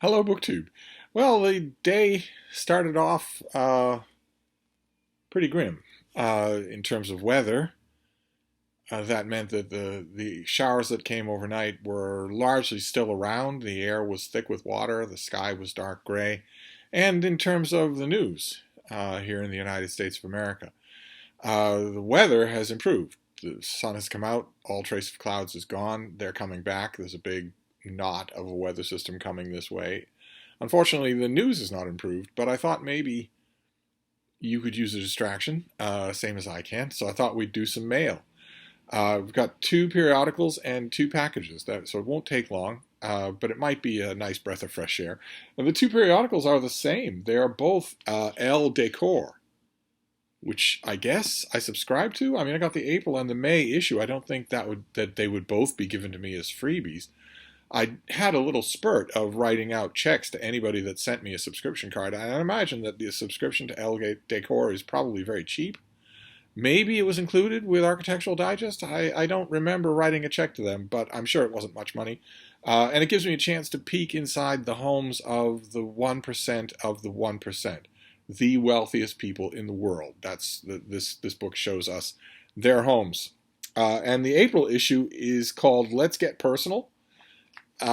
Hello, BookTube. Well, the day started off pretty grim in terms of weather. That meant that the showers that came overnight were largely still around. The air was thick with water. The sky was dark gray. And in terms of the news here in the United States of America, the weather has improved. The sun has come out. All trace of clouds is gone. They're coming back. There's a big knot of a weather system coming this way. Unfortunately, the news is not improved, but I thought maybe you could use a distraction, same as I can. So I thought we'd do some mail. We've got two periodicals and two packages, so it won't take long, but it might be a nice breath of fresh air. And the two periodicals are the same. They are both Elle Decor, which I guess I subscribe to. I mean, I got the April and the May issue. I don't think that they would both be given to me as freebies. I had a little spurt of writing out checks to anybody that sent me a subscription card. I imagine that the subscription to Elle Decor is probably very cheap. Maybe it was included with Architectural Digest. I don't remember writing a check to them, but I'm sure it wasn't much money. And it gives me a chance to peek inside the homes of the 1% of the 1%, the wealthiest people in the world. This book shows us their homes. And the April issue is called Let's Get Personal.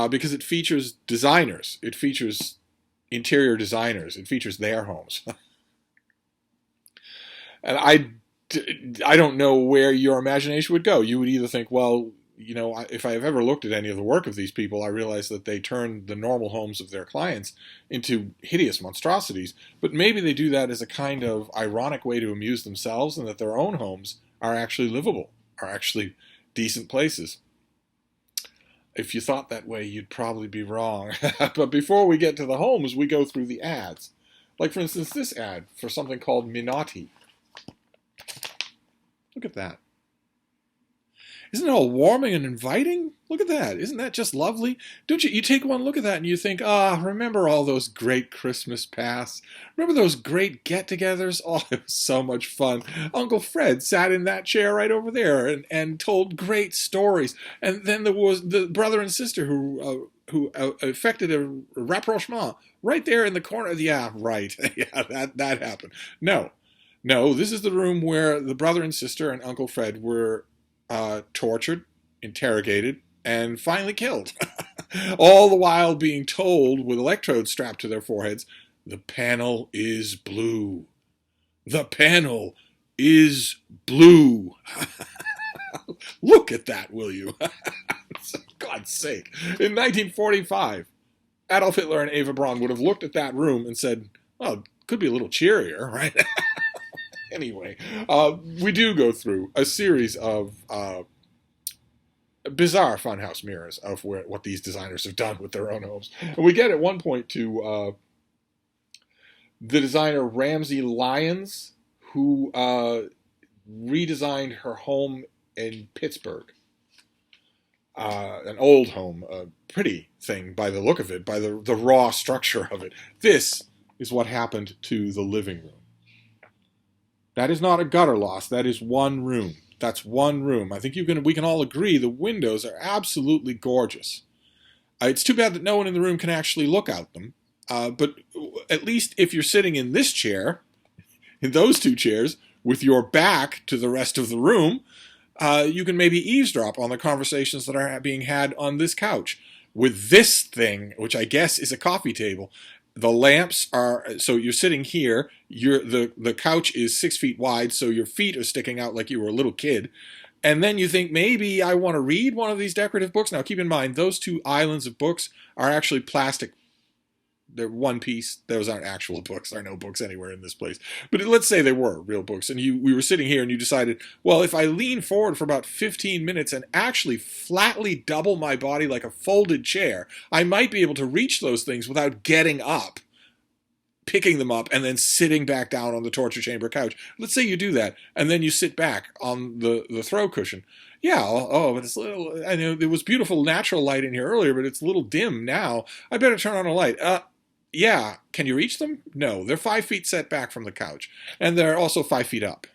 Because it features designers. It features interior designers. It features their homes. And I don't know where your imagination would go. You would either think, well, you know, if I've ever looked at any of the work of these people, I realize that they turn the normal homes of their clients into hideous monstrosities. But maybe they do that as a kind of ironic way to amuse themselves, and that their own homes are actually livable, are actually decent places. If you thought that way, you'd probably be wrong. But before we get to the homes, we go through the ads. Like, for instance, this ad for something called Minotti. Look at that. Isn't it all warming and inviting? Look at that. Isn't that just lovely? Don't you take one look at that and you think, remember all those great Christmas pasts? Remember those great get-togethers? Oh, it was so much fun. Uncle Fred sat in that chair right over there and told great stories. And then there was the brother and sister who effected a rapprochement right there in the corner. Yeah, right. Yeah, that happened. No, this is the room where the brother and sister and Uncle Fred were tortured, interrogated, and finally killed. All the while being told, with electrodes strapped to their foreheads, the panel is blue. The panel is blue. Look at that, will you? For God's sake. In 1945, Adolf Hitler and Eva Braun would have looked at that room and said, well, it could be a little cheerier, right? Anyway, we do go through a series of bizarre funhouse mirrors of what these designers have done with their own homes. And we get at one point to the designer Ramsey Lyons, who redesigned her home in Pittsburgh. An old home, a pretty thing by the look of it, by the raw structure of it. This is what happened to the living room. That is not a gutter loss. That is one room. That's one room. I think we can all agree the windows are absolutely gorgeous. It's too bad that no one in the room can actually look out them. But at least if you're sitting in this chair, in those two chairs, with your back to the rest of the room, you can maybe eavesdrop on the conversations that are being had on this couch. With this thing, which I guess is a coffee table, the lamps are, so you're sitting here, the couch is 6 feet wide, so your feet are sticking out like you were a little kid. And then you think, maybe I want to read one of these decorative books. Now keep in mind, those two islands of books are actually plastic. They're one piece. Those aren't actual books. There are no books anywhere in this place. But let's say they were real books, and we were sitting here and you decided, well, if I lean forward for about 15 minutes and actually flatly double my body like a folded chair, I might be able to reach those things without getting up, picking them up, and then sitting back down on the torture chamber couch. Let's say you do that, and then you sit back on the throw cushion. Yeah, but it's a little, I know there was beautiful natural light in here earlier, but it's a little dim now. I better turn on a light. Yeah, can you reach them? No, they're 5 feet set back from the couch, and they're also 5 feet up.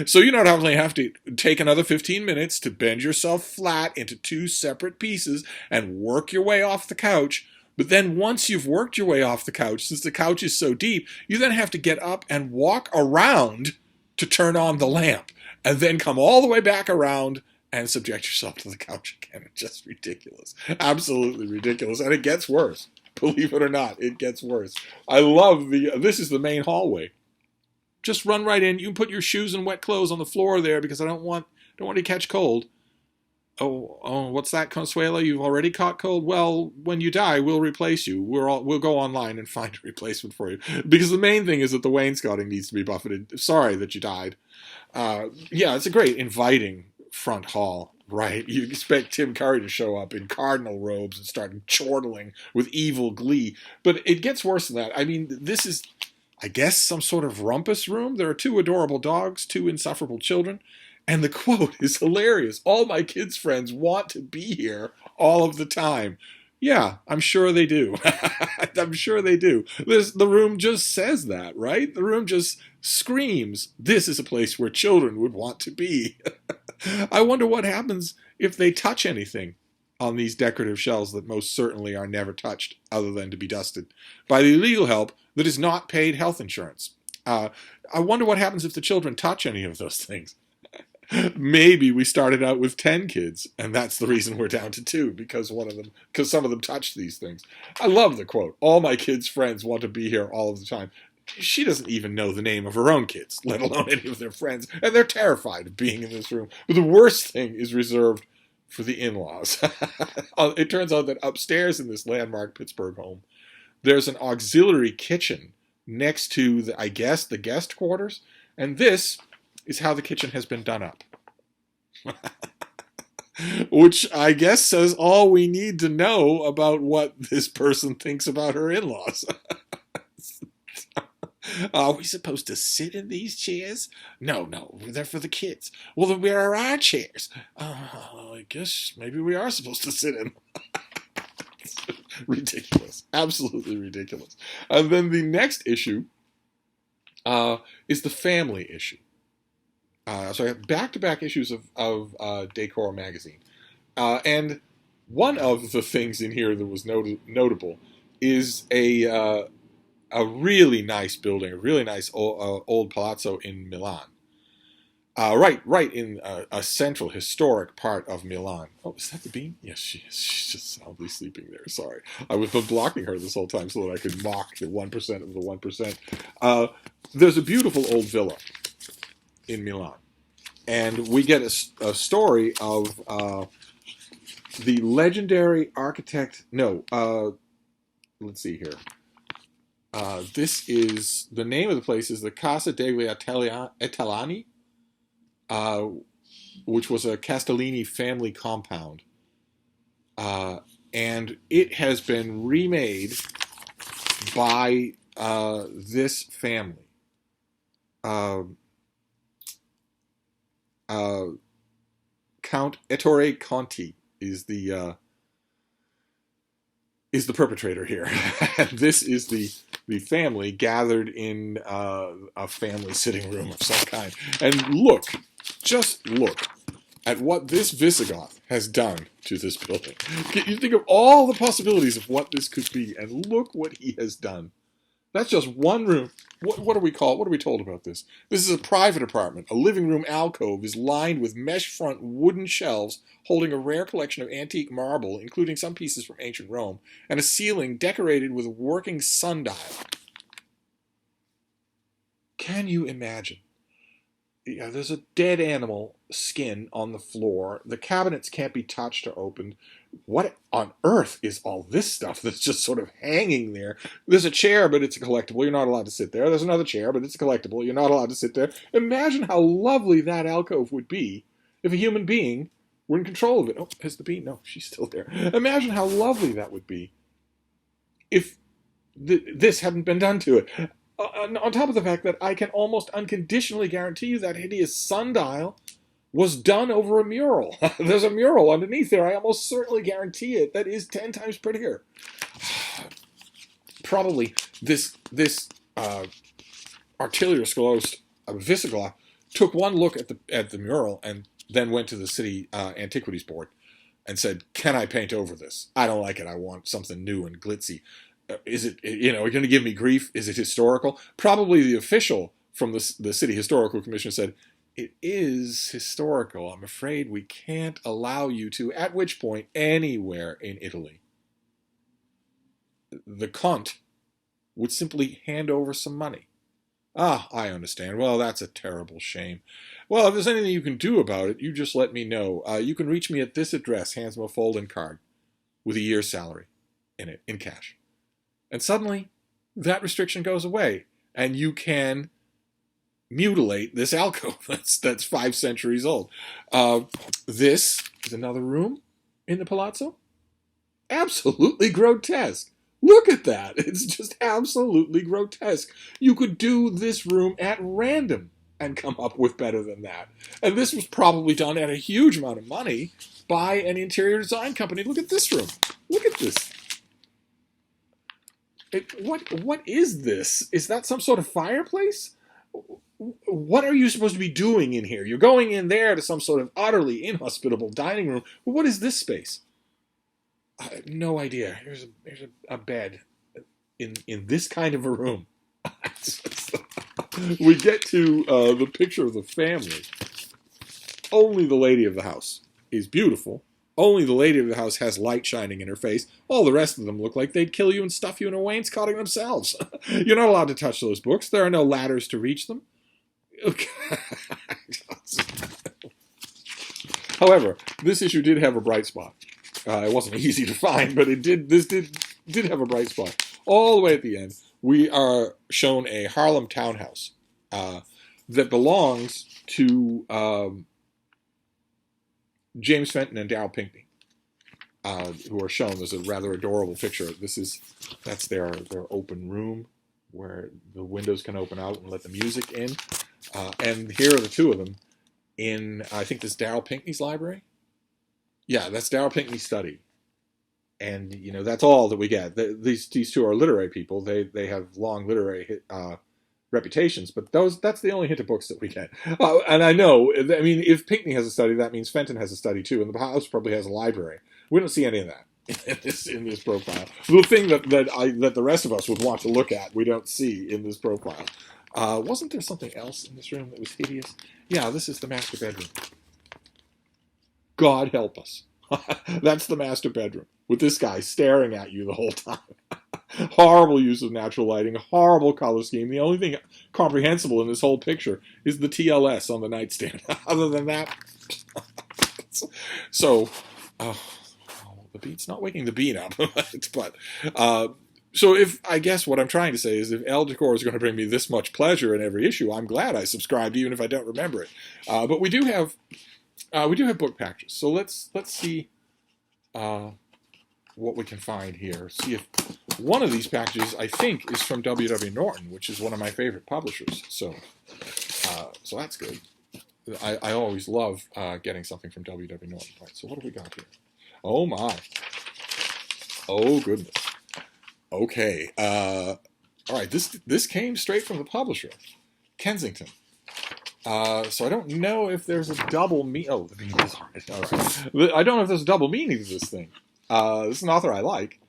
So you not only have to take another 15 minutes to bend yourself flat into two separate pieces and work your way off the couch, But then once you've worked your way off the couch, since the couch is so deep, you then have to get up and walk around to turn on the lamp, and then come all the way back around and subject yourself to the couch again. It's just ridiculous. Absolutely ridiculous. And it gets worse. Believe it or not, it gets worse. I love this is the main hallway. Just run right in. You can put your shoes and wet clothes on the floor there because I don't want you to catch cold. Oh, what's that, Consuela? You've already caught cold? Well, when you die, we'll replace you. We'll go online and find a replacement for you. Because the main thing is that the wainscoting needs to be buffeted. Sorry that you died. Yeah, it's a great inviting front hall, right? You expect Tim Curry to show up in cardinal robes and start chortling with evil glee. But it gets worse than that. I mean, this is, I guess, some sort of rumpus room. There are 2 adorable dogs, 2 insufferable children. And the quote is hilarious. All my kids' friends want to be here all of the time. Yeah, I'm sure they do. I'm sure they do. The room just says that, right? The room just screams, this is a place where children would want to be. I wonder what happens if they touch anything on these decorative shelves that most certainly are never touched other than to be dusted by the legal help that is not paid health insurance. I wonder what happens if the children touch any of those things. Maybe we started out with 10 kids, and that's the reason we're down to 2, because some of them touched these things. I love the quote, all my kids' friends want to be here all of the time. She doesn't even know the name of her own kids, let alone any of their friends, and they're terrified of being in this room. But the worst thing is reserved for the in-laws. It turns out that upstairs in this landmark Pittsburgh home, there's an auxiliary kitchen next to, the guest quarters, and this is how the kitchen has been done up. Which I guess says all we need to know about what this person thinks about her in-laws. Are we supposed to sit in these chairs? No, they're for the kids. Well, then where are our chairs? I guess maybe we are supposed to sit in. Ridiculous. Absolutely ridiculous. And then the next issue is the family issue. So I have back-to-back issues of Decor magazine. And one of the things in here that was notable is a really nice building, a really nice old palazzo in Milan. Right in a central historic part of Milan. Oh, is that the Bean? Yes, she is. She's just soundly sleeping there. Sorry. I was blocking her this whole time so that I could mock the 1% of the 1%. There's a beautiful old villa in Milan. And we get a story of the legendary architect. Let's see here. This is the name of the place is the Casa degli Italiani, which was a Castellini family compound, and it has been remade by this family. Count Ettore Conti is the perpetrator here. This is the family gathered in a family sitting room of some kind. And just look at what this Visigoth has done to this building. You think of all the possibilities of what this could be, and look what he has done. That's just one room. What do we call it? What are we told about this? This is a private apartment. A living room alcove is lined with mesh-front wooden shelves holding a rare collection of antique marble, including some pieces from ancient Rome, and a ceiling decorated with a working sundial. Can you imagine? Yeah, there's a dead animal skin on the floor. The cabinets can't be touched or opened. What on earth is all this stuff that's just sort of hanging there? There's a chair, but it's a collectible. You're not allowed to sit there. There's another chair, but it's a collectible. You're not allowed to sit there. Imagine how lovely that alcove would be if a human being were in control of it. Oh, has the bee? No, she's still there. Imagine how lovely that would be if this hadn't been done to it. On top of the fact that I can almost unconditionally guarantee you that hideous sundial was done over a mural. There's a mural underneath there. I almost certainly guarantee it. That is 10 times prettier. Probably this artillerist Visigoth took one look at the mural and then went to the city antiquities board and said, "Can I paint over this? I don't like it. I want something new and glitzy. Is it, you know, are you going to give me grief? Is it historical?" Probably the official from the City Historical Commission said, "It is historical. I'm afraid we can't allow you to." At which point, anywhere in Italy, the Conte would simply hand over some money. "Ah, I understand. Well, that's a terrible shame. Well, if there's anything you can do about it, you just let me know. You can reach me at this address," hands him a fold-in card with a year's salary in it, in cash. And suddenly, that restriction goes away, and you can mutilate this alcove that's 5 centuries old. This is another room in the palazzo. Absolutely grotesque. Look at that. It's just absolutely grotesque. You could do this room at random and come up with better than that. And this was probably done at a huge amount of money by an interior design company. Look at this room. Look at this. What is this? Is that some sort of fireplace? What are you supposed to be doing in here? You're going in there to some sort of utterly inhospitable dining room. What is this space? I have no idea. Here's a bed in this kind of a room. We get to the picture of the family. Only the lady of the house is beautiful. Only the lady of the house has light shining in her face. All the rest of them look like they'd kill you and stuff you in a wainscoting themselves. You're not allowed to touch those books. There are no ladders to reach them. However, this issue did have a bright spot. It wasn't easy to find, but it did. This did have a bright spot. All the way at the end, we are shown a Harlem townhouse that belongs to James Fenton and Darryl Pinckney, who are shown. There's a rather adorable picture. That's their open room where the windows can open out and let the music in. And here are the two of them in, I think this is Darryl Pinckney's library. Yeah, that's Darryl Pinckney's study. And, you know, that's all that we get. These two are literary people. They have long literary reputations, but that's the only hint of books that we get. And I know, I mean, if Pinckney has a study, that means Fenton has a study too, and the house probably has a library. We don't see any of that in this profile. The thing that the rest of us would want to look at, we don't see in this profile. Wasn't there something else in this room that was hideous? Yeah, this is the master bedroom. God help us. That's the master bedroom, with this guy staring at you the whole time. Horrible use of natural lighting, horrible color scheme. The only thing comprehensible in this whole picture is the TLS on the nightstand. Other than that, so the beat's not waking the bean up. But so if I guess what I'm trying to say is, if El Decor is going to bring me this much pleasure in every issue, I'm glad I subscribed, even if I don't remember it. But we do have book packages, so let's see what we can find here. See if one of these packages, I think, is from W.W. Norton, which is one of my favorite publishers. So that's good. I always love getting something from W.W. Norton. Right, so what do we got here? Oh my! Oh goodness! Okay. All right. This came straight from the publisher, Kensington. So I don't know if there's a double meaning. Oh, the meaning is right. All right. I don't know if there's a double meaning to this thing. This is an author I like.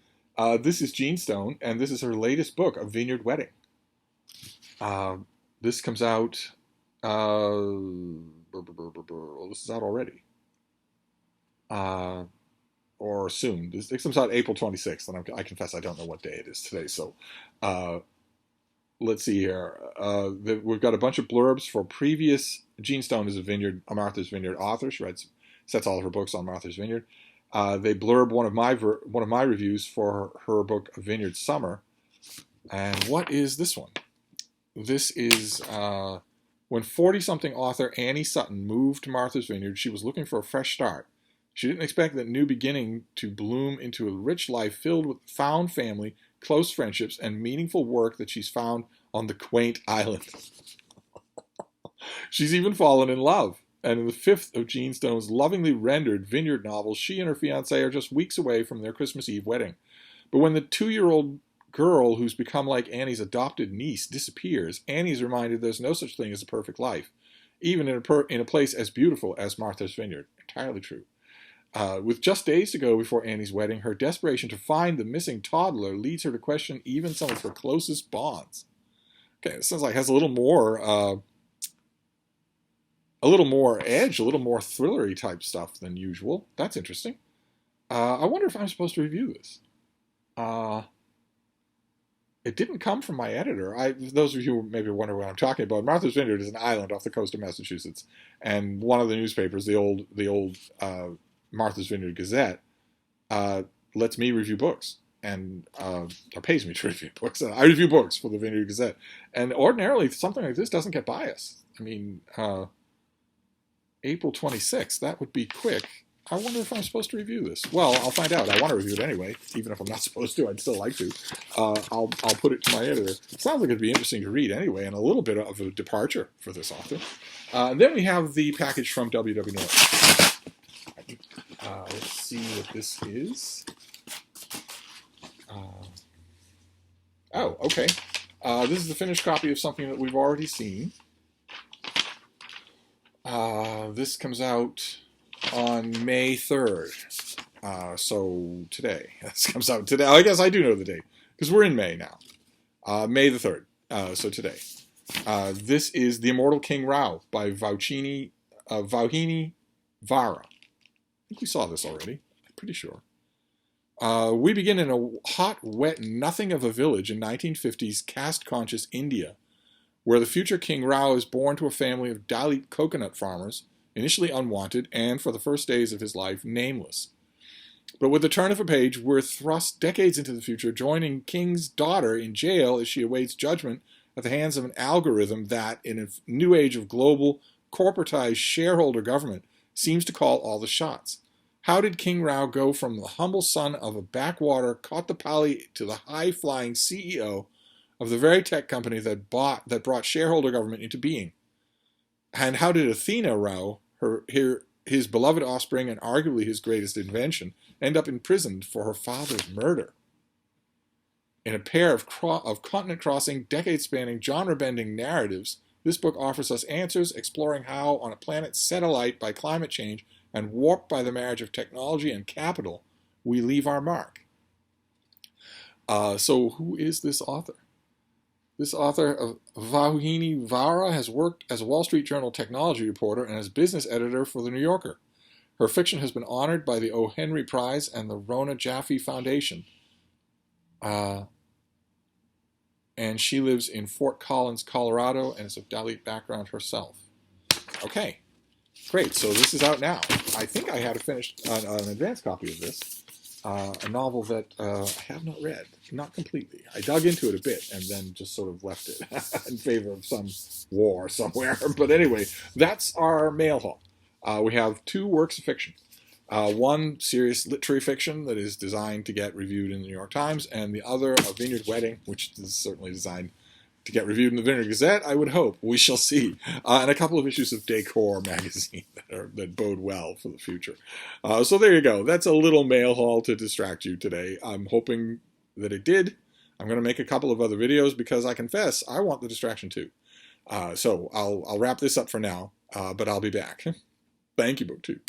This is Jean Stone, and this is her latest book, A Vineyard Wedding. This comes out. This is out already. Or soon. This comes out April 26th, and I confess I don't know what day it is today. So, let's see here. We've got a bunch of blurbs for previous. Jean Stone is a Martha's Vineyard author. She sets all of her books on Martha's Vineyard. They blurb one of my reviews for her book, A Vineyard Summer. And what is this one? This is when 40-something author Annie Sutton moved to Martha's Vineyard. She was looking for a fresh start. She didn't expect that new beginning to bloom into a rich life filled with found family, close friendships, and meaningful work that she's found on the quaint island. She's even fallen in love. And in the fifth of Jean Stone's lovingly rendered vineyard novels, she and her fiancé are just weeks away from their Christmas Eve wedding. But when the 2-year-old girl who's become like Annie's adopted niece disappears, Annie's reminded there's no such thing as a perfect life, even in a place as beautiful as Martha's Vineyard. Entirely true. With just days to go before Annie's wedding, her desperation to find the missing toddler leads her to question even some of her closest bonds. Okay, it sounds like it has a little more edge, a little more thrillery type stuff than usual. That's interesting. I wonder if I'm supposed to review this. It didn't come from my editor. Those of you who maybe wonder what I'm talking about, Martha's Vineyard is an island off the coast of Massachusetts, and one of the newspapers, the old Martha's Vineyard Gazette, lets me review books and or pays me to review books. I review books for the Vineyard Gazette, and ordinarily something like this doesn't get by us. I mean, April 26th, that would be quick. I wonder if I'm supposed to review this. Well, I'll find out. I want to review it anyway, even if I'm not supposed to. I'd still like to. I'll put it to my editor. It sounds like it'd be interesting to read anyway, and a little bit of a departure for this author. And then we have the package from W.W. Norton. Let's see what this is. Oh, okay. This is the finished copy of something that we've already seen. This comes out on May 3rd. So today. This comes out today. I guess I do know the date, because we're in May now. May the 3rd. So today. This is The Immortal King Rao by Vauhini Vara. I think we saw this already. I'm pretty sure. We begin in a hot, wet nothing of a village in 1950s caste-conscious India, where the future King Rao is born to a family of Dalit coconut farmers, initially unwanted and, for the first days of his life, nameless. But with the turn of a page, we're thrust decades into the future, joining King's daughter in jail as she awaits judgment at the hands of an algorithm that, in a new age of global, corporatized shareholder government, seems to call all the shots. How did King Rao go from the humble son of a backwater Kotapalli to the high-flying CEO of the very tech company that brought shareholder government into being? And how did Athena Rao, his beloved offspring and arguably his greatest invention, end up imprisoned for her father's murder? In a pair of continent-crossing, decade-spanning, genre-bending narratives, this book offers us answers exploring how, on a planet set alight by climate change and warped by the marriage of technology and capital, we leave our mark. So who is this author? This author, Vauhini Vara, has worked as a Wall Street Journal technology reporter and as business editor for The New Yorker. Her fiction has been honored by the O. Henry Prize and the Rona Jaffe Foundation. And she lives in Fort Collins, Colorado, and is of Dalit background herself. Okay, great. So this is out now. I think I had an advanced copy of this. A novel that I have not read, not completely. I dug into it a bit and then just sort of left it in favor of some war somewhere. But anyway, that's our mail haul. We have two works of fiction. One serious literary fiction that is designed to get reviewed in the New York Times, and the other a Vineyard Wedding, which is certainly designed to get reviewed in the Vineyard Gazette, I would hope. We shall see. And a couple of issues of Decor magazine that bode well for the future. So there you go. That's a little mail haul to distract you today. I'm hoping that it did. I'm going to make a couple of other videos because I confess I want the distraction too. So I'll wrap this up for now, but I'll be back. Thank you, BookTube.